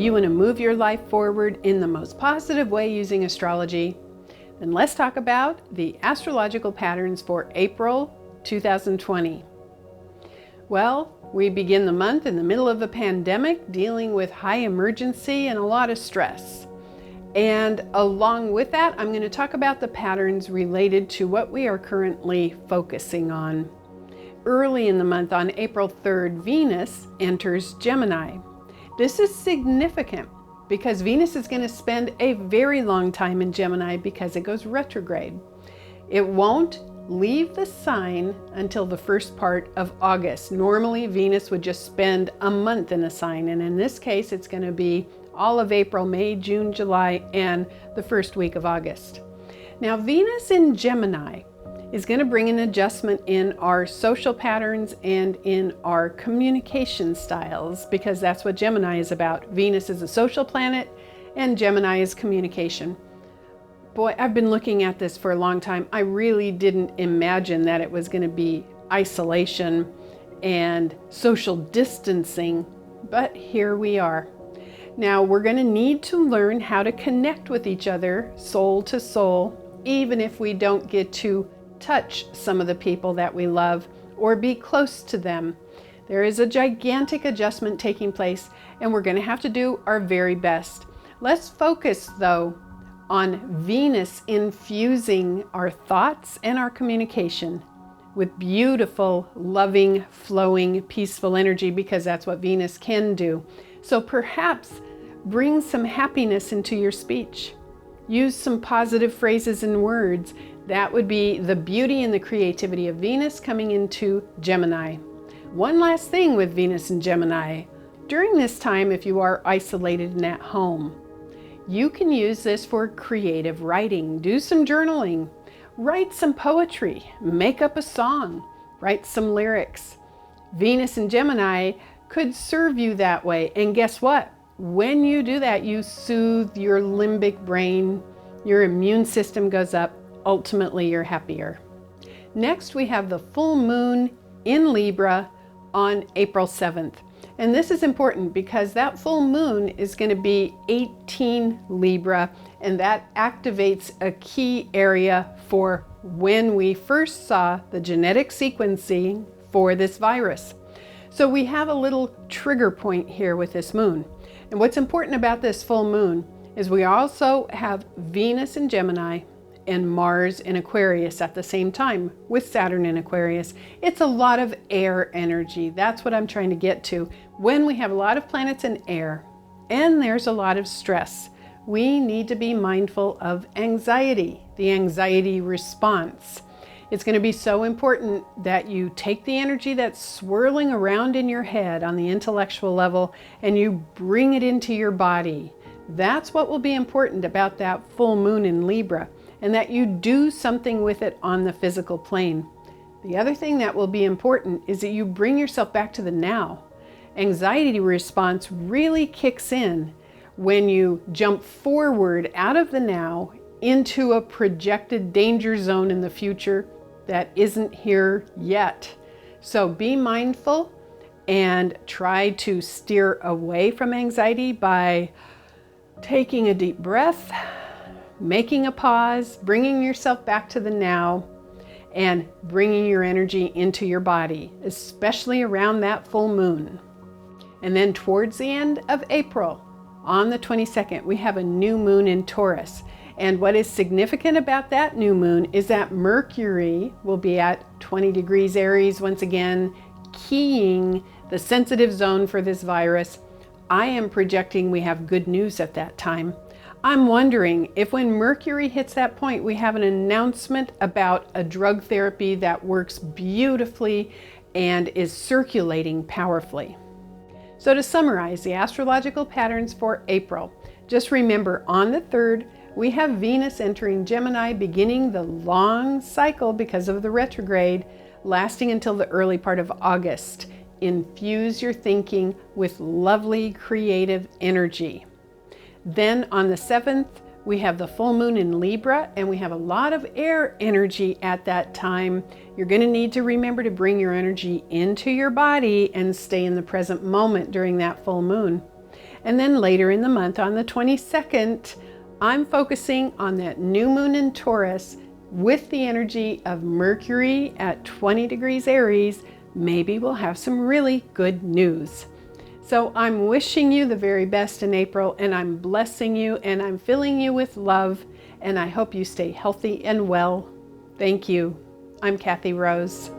you want to move your life forward in the most positive way using astrology, then let's talk about the astrological patterns for April 2020. Well, we begin the month in the middle of a pandemic, dealing with high emergency and a lot of stress. And along with that, I'm going to talk about the patterns related to what we are currently focusing on. Early in the month, on April 3rd, Venus enters Gemini. This is significant because Venus is going to spend a very long time in Gemini because it goes retrograde. It won't leave the sign until the first part of August. Normally, Venus would just spend a month in a sign, and in this case, it's going to be all of April, May, June, July, and the first week of August. Now, Venus in Gemini is going to bring an adjustment in our social patterns and in our communication styles, because that's what Gemini is about. Venus is a social planet and Gemini is communication. Boy, I've been looking at this for a long time. I really didn't imagine that it was going to be isolation and social distancing, but here we are. Now, we're going to need to learn how to connect with each other, soul to soul, even if we don't get to touch some of the people that we love or be close to them. There is a gigantic adjustment taking place, and we're going to have to do our very best. Let's focus, though, on Venus infusing our thoughts and our communication with beautiful, loving, flowing, peaceful energy, because that's what Venus can do. So perhaps bring some happiness into your speech. Use some positive phrases and words. That would be the beauty and the creativity of Venus coming into Gemini. One last thing with Venus and Gemini. During this time, if you are isolated and at home, you can use this for creative writing. Do some journaling. Write some poetry. Make up a song. Write some lyrics. Venus and Gemini could serve you that way. And guess what? When you do that, you soothe your limbic brain. Your immune system goes up. Ultimately, you're happier. Next, we have the full moon in Libra on April 7th. And this is important because that full moon is going to be 18 Libra, and that activates a key area for when we first saw the genetic sequencing for this virus. So we have a little trigger point here with this moon. And what's important about this full moon is we also have Venus in Gemini and Mars in Aquarius at the same time with Saturn in Aquarius. It's a lot of air energy. That's what I'm trying to get to. When we have a lot of planets in air and there's a lot of stress, we need to be mindful of anxiety, the anxiety response. It's going to be so important that you take the energy that's swirling around in your head on the intellectual level and you bring it into your body. That's what will be important about that full moon in Libra, and that you do something with it on the physical plane. The other thing that will be important is that you bring yourself back to the now. Anxiety response really kicks in when you jump forward out of the now into a projected danger zone in the future that isn't here yet. So be mindful and try to steer away from anxiety by taking a deep breath, making a pause, bringing yourself back to the now, and bringing your energy into your body, especially around that full moon. And then towards the end of April, on the 22nd, we have a new moon in Taurus. And what is significant about that new moon is that Mercury will be at 20 degrees Aries once again, keying the sensitive zone for this virus. I am projecting we have good news at that time. I'm wondering if when Mercury hits that point, we have an announcement about a drug therapy that works beautifully and is circulating powerfully. So to summarize the astrological patterns for April, just remember on the 3rd, we have Venus entering Gemini, beginning the long cycle because of the retrograde, lasting until the early part of August. Infuse your thinking with lovely creative energy. Then on the 7th, we have the full moon in Libra, and we have a lot of air energy at that time. You're going to need to remember to bring your energy into your body and stay in the present moment during that full moon. And then later in the month, on the 22nd, I'm focusing on that new moon in Taurus with the energy of Mercury at 20 degrees Aries. Maybe we'll have some really good news. So I'm wishing you the very best in April, and I'm blessing you, and I'm filling you with love, and I hope you stay healthy and well. Thank you. I'm Kathy Rose.